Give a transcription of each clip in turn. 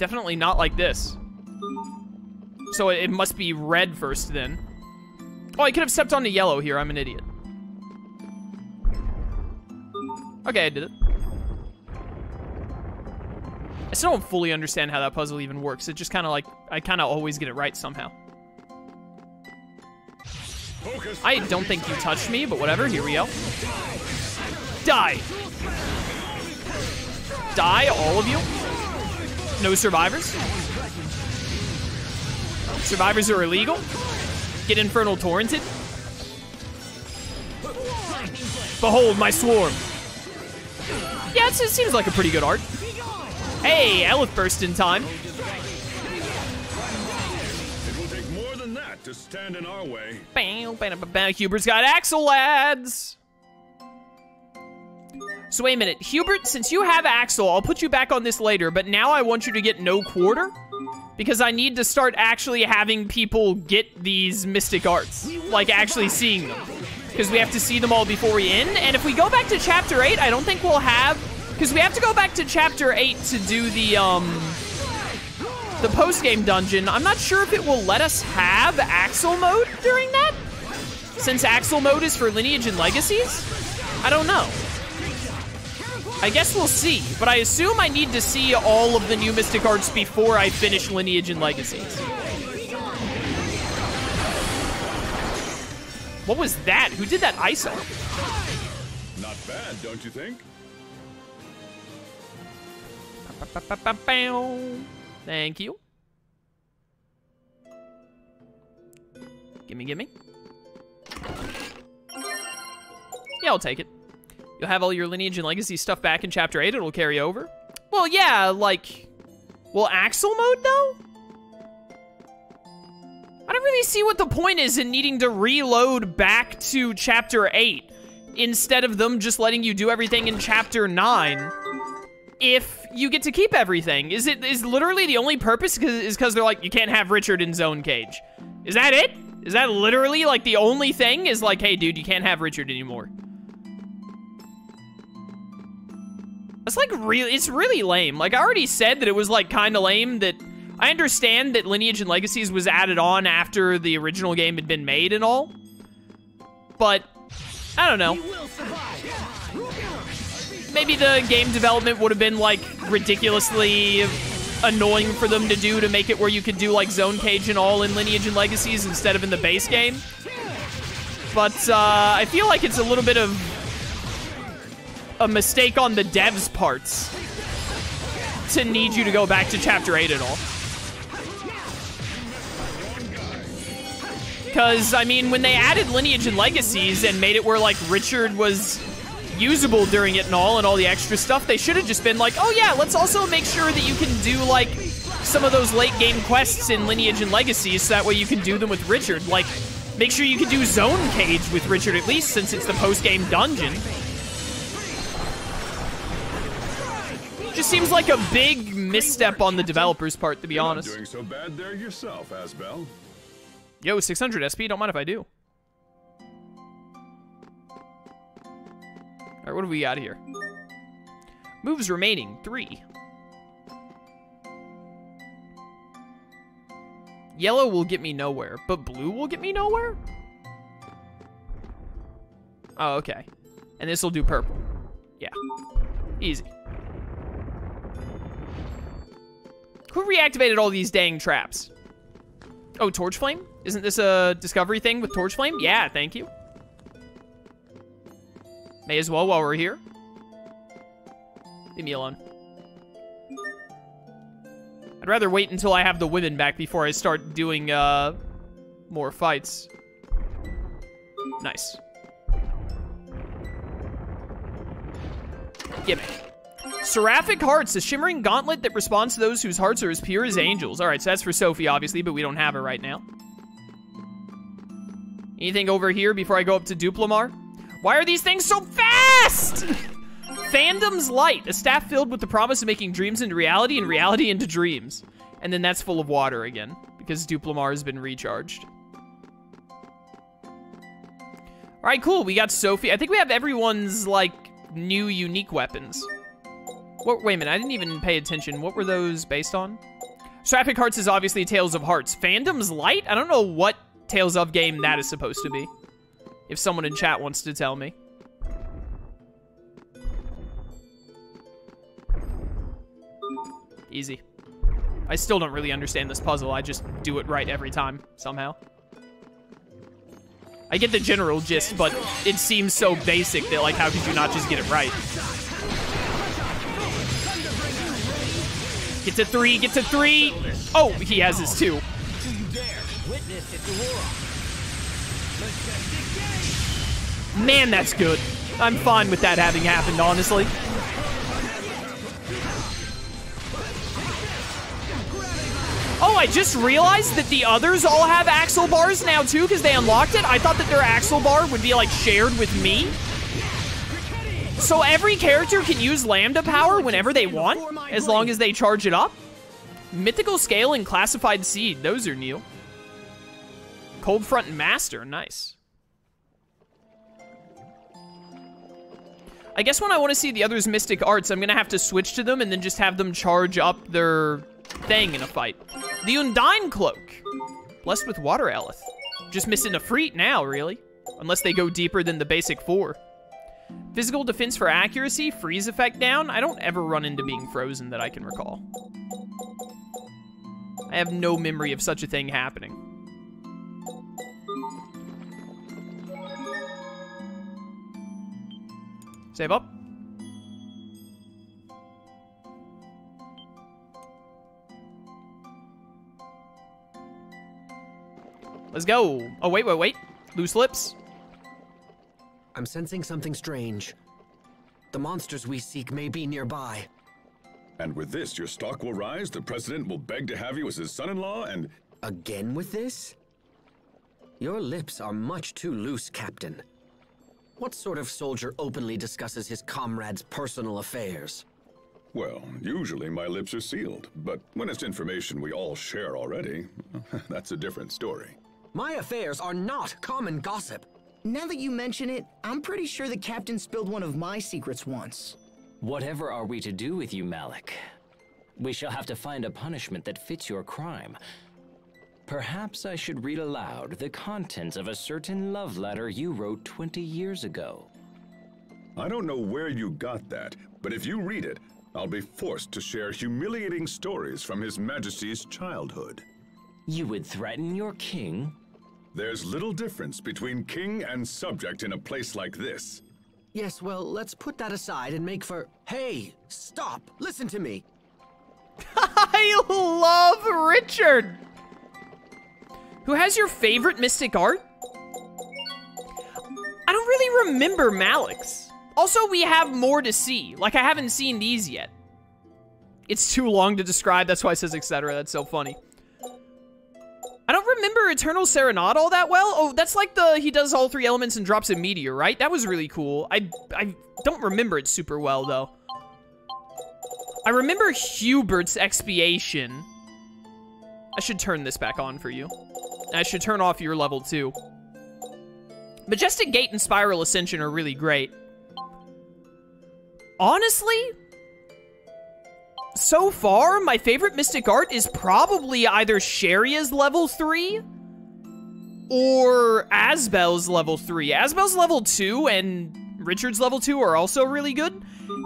Definitely not like this. So it must be red first then. Oh, I could have stepped onto yellow here. I'm an idiot. Okay, I did it. I still don't fully understand how that puzzle even works. It just kind of like, I kind of always get it right somehow. I don't think you touched me, but whatever. Here we go. Die. Die, all of you. No survivors. Survivors are illegal. Get infernal torrented. Behold my swarm. Yeah, it seems like a pretty good art. Hey, Elif burst in time. It will take more than that to stand in our way. Bam, bam, bam, bam. Hubert's got Axle, lads. So wait a minute, Hubert, since you have Axle, I'll put you back on this later, but now I want you to get no quarter because I need to start actually having people get these mystic arts, like actually seeing them, because we have to see them all before we end. And if we go back to chapter 8, I don't think we'll have, because we have to go back to chapter 8 to do the post-game dungeon. I'm not sure if it will let us have Axle mode during that, since Axle mode is for Lineage and Legacies. I don't know. I guess we'll see, but I assume I need to see all of the new Mystic Arts before I finish Lineage and Legacies. What was that? Who did that ISO? Not bad, don't you think? Thank you. Gimme, gimme. Yeah, I'll take it. You'll have all your Lineage and Legacy stuff back in Chapter 8. It'll carry over. Well, yeah, like... Well, Axle mode, though? I don't really see what the point is in needing to reload back to Chapter 8 instead of them just letting you do everything in Chapter 9 if you get to keep everything. Is literally the only purpose is because they're like, you can't have Richard in Zone Cage? Is that it? Is that literally, like, the only thing? Is like, hey, dude, you can't have Richard anymore. That's like it's really lame. Like I already said that it was like kind of lame that I understand that Lineage and Legacies was added on after the original game had been made and all. But I don't know. Maybe the game development would have been like ridiculously annoying for them to do to make it where you could do like Zone Cage and all in Lineage and Legacies instead of in the base game. But I feel like it's a little bit of a mistake on the devs' parts to need you to go back to Chapter 8 and all. Because, I mean, when they added Lineage and Legacies and made it where, like, Richard was usable during it and all the extra stuff, they should have just been like, oh yeah, let's also make sure that you can do, like, some of those late-game quests in Lineage and Legacies so that way you can do them with Richard. Like, make sure you can do Zone Cage with Richard at least since it's the post-game dungeon. Just seems like a big misstep on the developers' part, to be honest. You're not doing so bad there yourself, Asbel. Yo, 600 SP, don't mind if I do. Alright, what do we got here? Moves remaining, 3. Yellow will get me nowhere, but blue will get me nowhere? Oh, okay. And this will do purple. Yeah. Easy. Who reactivated all these dang traps? Oh, Torch Flame? Isn't this a discovery thing with Torch Flame? Yeah, thank you. May as well while we're here. Leave me alone. I'd rather wait until I have the women back before I start doing more fights. Nice. Gimme. Seraphic Hearts, a shimmering gauntlet that responds to those whose hearts are as pure as angels. Alright, so that's for Sophie, obviously, but we don't have her right now. Anything over here before I go up to Duplemar? Why are these things so fast? Fandom's Light, a staff filled with the promise of making dreams into reality and reality into dreams. And then that's full of water again, because Duplemar has been recharged. Alright, cool, we got Sophie. I think we have everyone's, like, new unique weapons. What, wait a minute, I didn't even pay attention. What were those based on? Strapping Hearts is obviously Tales of Hearts. Fandom's Light? I don't know what Tales of game that is supposed to be. If someone in chat wants to tell me. Easy. I still don't really understand this puzzle. I just do it right every time, somehow. I get the general gist, but it seems so basic that, like, how could you not just get it right? Get to 3, get to 3! Oh, he has his 2. Man, that's good. I'm fine with that having happened, honestly. Oh, I just realized that the others all have axle bars now, too, because they unlocked it. I thought that their axle bar would be, like, shared with me. So every character can use Lambda power whenever they want, as long as they charge it up. Mythical Scale and Classified Seed, those are new. Cold Front and Master, nice. I guess when I want to see the others' Mystic Arts, I'm going to have to switch to them and then just have them charge up their thing in a fight. The Undine Cloak. Blessed with Water Eleth. Just missing a Freet now, really. Unless they go deeper than the basic 4. Physical defense for accuracy, freeze effect down. I don't ever run into being frozen that I can recall. I have no memory of such a thing happening. Save up. Let's go. Oh, wait, wait, wait. Loose lips. I'm sensing something strange. The monsters we seek may be nearby. And with this, your stock will rise, the president will beg to have you as his son-in-law, and... Again with this? Your lips are much too loose, Captain. What sort of soldier openly discusses his comrades' personal affairs? Well, usually my lips are sealed, but when it's information we all share already, that's a different story. My affairs are not common gossip. Now that you mention it, I'm pretty sure the captain spilled one of my secrets once. Whatever are we to do with you, Malik? We shall have to find a punishment that fits your crime. Perhaps I should read aloud the contents of a certain love letter you wrote 20 years ago. I don't know where you got that, but if you read it, I'll be forced to share humiliating stories from His Majesty's childhood. You would threaten your king? There's little difference between king and subject in a place like this. Yes, well, let's put that aside and make for... Hey, stop! Listen to me! I love Richard! Who has your favorite mystic art? I don't really remember Malik's. Also, we have more to see. Like, I haven't seen these yet. It's too long to describe, that's why it says etc. That's so funny. I don't remember Eternal Serenade all that well. Oh, that's like he does all 3 elements and drops a meteor, right? That was really cool. I don't remember it super well, though. I remember Hubert's Expiation. I should turn this back on for you. I should turn off your level, too. Majestic Gate and Spiral Ascension are really great. Honestly, so far, my favorite Mystic Art is probably either Sharia's level 3 or Asbel's level 3. Asbel's level 2 and Richard's level 2 are also really good.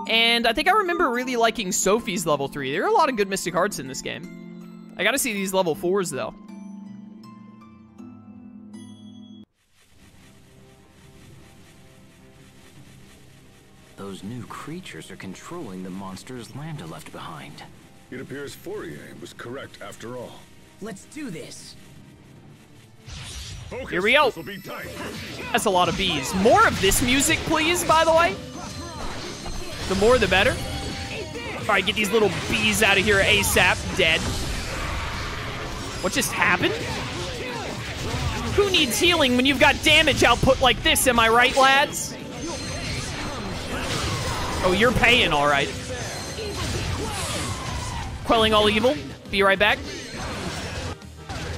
And I think I remember really liking Sophie's level 3. There are a lot of good Mystic Arts in this game. I gotta see these level 4s, though. Those new creatures are controlling the monsters Lambda left behind. It appears Fourier was correct after all. Let's do this. Focus. Here we go. This'll be tight. That's a lot of bees. More of this music, please, by the way. The more, the better. All right, get these little bees out of here ASAP. Dead. What just happened? Who needs healing when you've got damage output like this, am I right, lads? Oh, you're paying, all right. Quelling all evil. Be right back.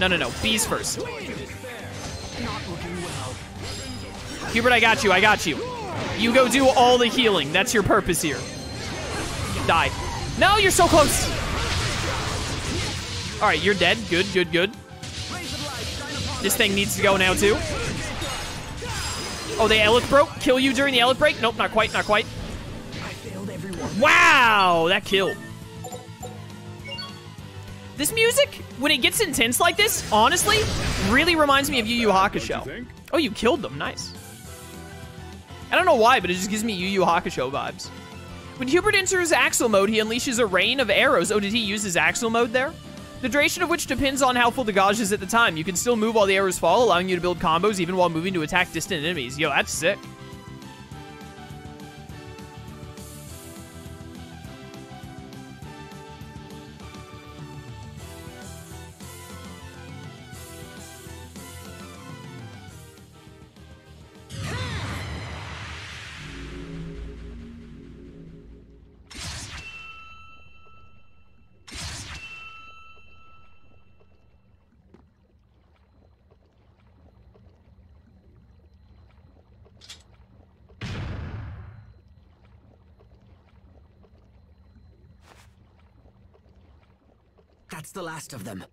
No, no, no. Bees first. Hubert, I got you. I got you. You go do all the healing. That's your purpose here. Die. No, you're so close. All right, you're dead. Good, good, good. This thing needs to go now, too. Oh, the Elith broke? Kill you during the Elith break? Nope, not quite, not quite. Wow, that killed. This music, when it gets intense like this, honestly, really reminds me of Yu Yu Hakusho. Oh, you killed them. Nice. I don't know why, but it just gives me Yu Yu Hakusho vibes. When Hubert enters Axle mode, he unleashes a rain of arrows. Oh, did he use his Axle mode there? The duration of which depends on how full the gauge is at the time. You can still move while the arrows fall, allowing you to build combos even while moving to attack distant enemies. Yo, that's sick. That's the last of them.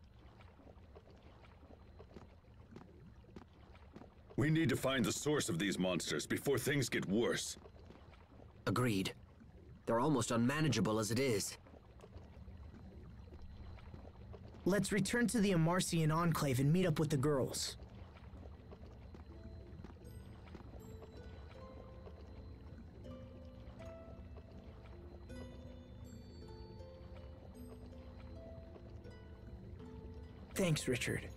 We need to find the source of these monsters before things get worse. Agreed. They're almost unmanageable as it is. Let's return to the Amarcian Enclave and meet up with the girls. Thanks, Richard.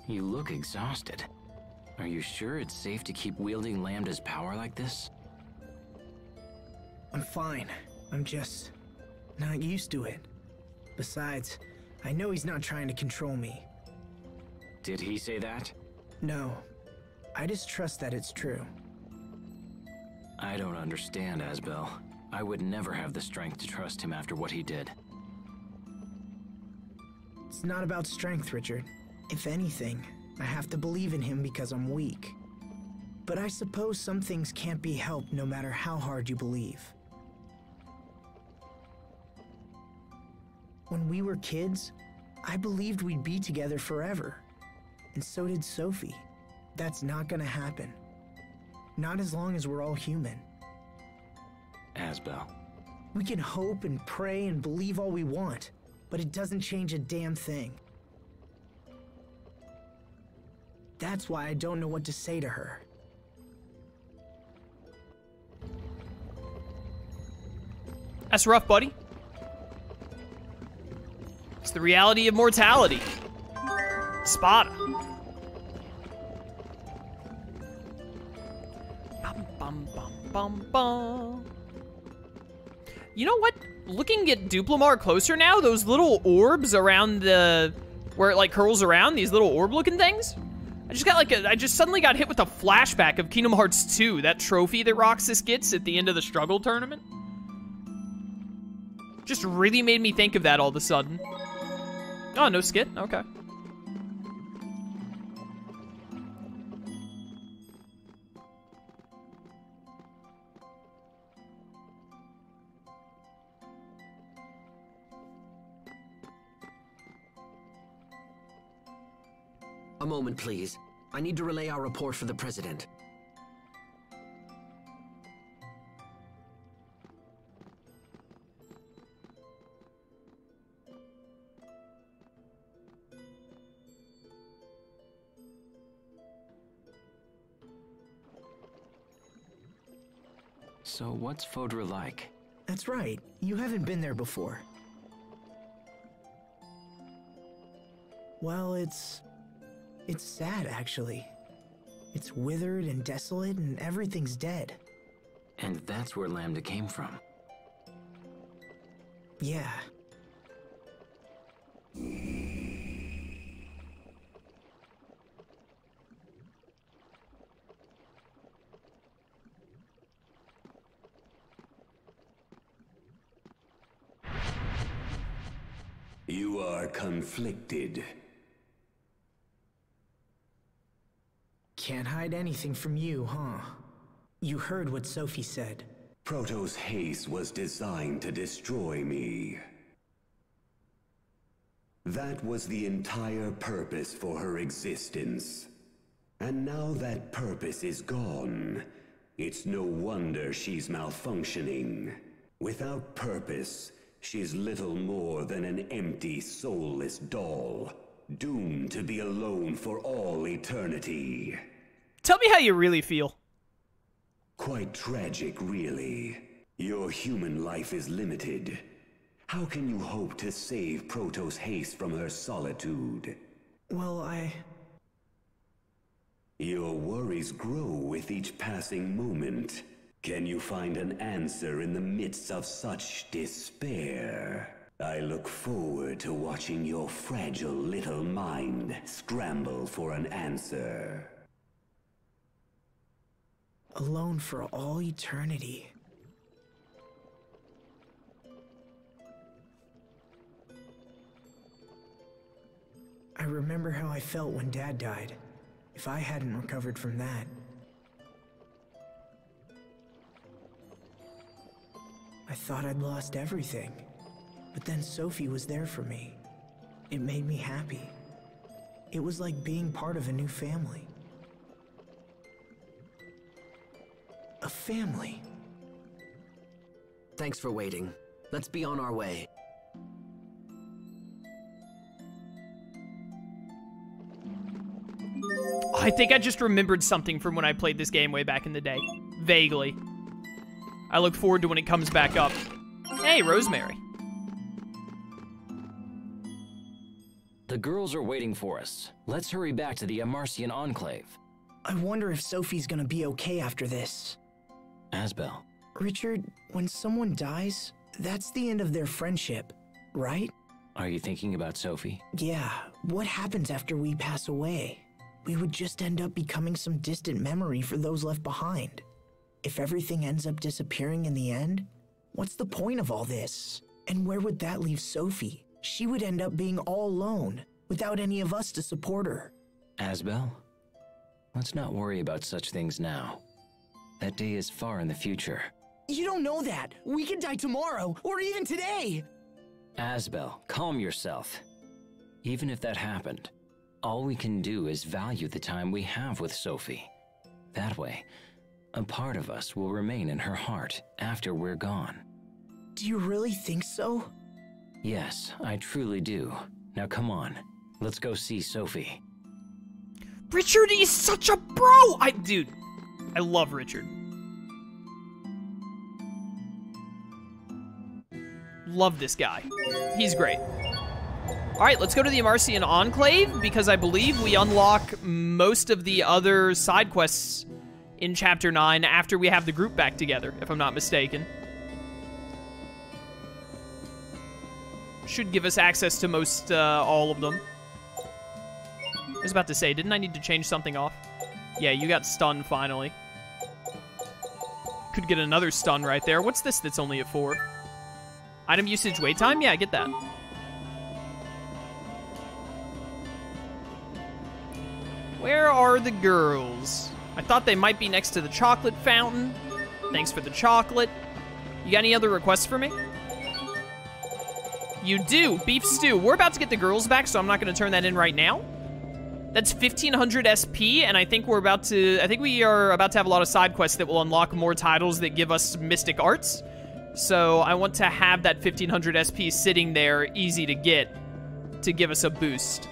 You look exhausted. Are you sure it's safe to keep wielding Lambda's power like this? I'm fine. I'm just not used to it. Besides, I know he's not trying to control me. Did he say that? No. I just trust that it's true. I don't understand, Asbel. I would never have the strength to trust him after what he did. It's not about strength, Richard. If anything, I have to believe in him because I'm weak. But I suppose some things can't be helped no matter how hard you believe. When we were kids, I believed we'd be together forever. And so did Sophie. That's not gonna happen. Not as long as we're all human. Asbel. We can hope and pray and believe all we want, but it doesn't change a damn thing. That's why I don't know what to say to her. That's rough, buddy. It's the reality of mortality. Spada. Bum, bum, bum, bum, bum. You know what? Looking at Duplemar closer now, those little orbs around the... where it, like, curls around, these little orb-looking things? I just suddenly got hit with a flashback of Kingdom Hearts 2, that trophy that Roxas gets at the end of the Struggle tournament. Just really made me think of that all of a sudden. Oh, no skit? Okay. A moment, please. I need to relay our report for the President. So what's Fodra like? That's right. You haven't been there before. Well, it's sad, actually. It's withered and desolate, and everything's dead. And that's where Lambda came from. Yeah. You are conflicted. Can't hide anything from you, huh? You heard what Sophie said. Protoss haste was designed to destroy me. That was the entire purpose for her existence. And now that purpose is gone, it's no wonder she's malfunctioning. Without purpose, she's little more than an empty, soulless doll, doomed to be alone for all eternity. Tell me how you really feel. Quite tragic, really. Your human life is limited. How can you hope to save Protoss haste from her solitude? Well, Your worries grow with each passing moment. Can you find an answer in the midst of such despair? I look forward to watching your fragile little mind scramble for an answer. Alone for all eternity. I remember how I felt when Dad died. If I hadn't recovered from that. I thought I'd lost everything. But then Sophie was there for me. It made me happy. It was like being part of a new family. A family. Thanks for waiting. Let's be on our way. I think I just remembered something from when I played this game way back in the day. Vaguely. I look forward to when it comes back up. Hey, Rosemary. The girls are waiting for us. Let's hurry back to the Amarcian Enclave. I wonder if Sophie's gonna be okay after this. Asbel. Richard, when someone dies, that's the end of their friendship, right? Are you thinking about Sophie? Yeah, what happens after we pass away? We would just end up becoming some distant memory for those left behind. If everything ends up disappearing in the end, what's the point of all this? And where would that leave Sophie? She would end up being all alone, without any of us to support her. Asbel, let's not worry about such things now. That day is far in the future. You don't know that. We could die tomorrow, or even today. Asbel, calm yourself. Even if that happened, all we can do is value the time we have with Sophie. That way, a part of us will remain in her heart after we're gone. Do you really think so? Yes, I truly do. Now come on, let's go see Sophie. Richard, he's such a bro! Dude, I love Richard. Love this guy. He's great. All right, let's go to the Amarcian Enclave, because I believe we unlock most of the other side quests in Chapter 9 after we have the group back together, if I'm not mistaken. Should give us access to most, all of them. I was about to say, didn't I need to change something off? Yeah, you got stunned finally. Could get another stun right there. What's this that's only at 4? Item usage wait time? Yeah, I get that. Where are the girls? I thought they might be next to the chocolate fountain. Thanks for the chocolate. You got any other requests for me? You do. Beef stew. We're about to get the girls back, so I'm not going to turn that in right now. That's 1,500 SP, and I think we are about to have a lot of side quests that will unlock more titles that give us mystic arts. So I want to have that 1,500 SP sitting there, easy to get, to give us a boost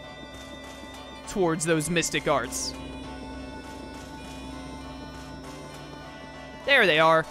towards those mystic arts. There they are.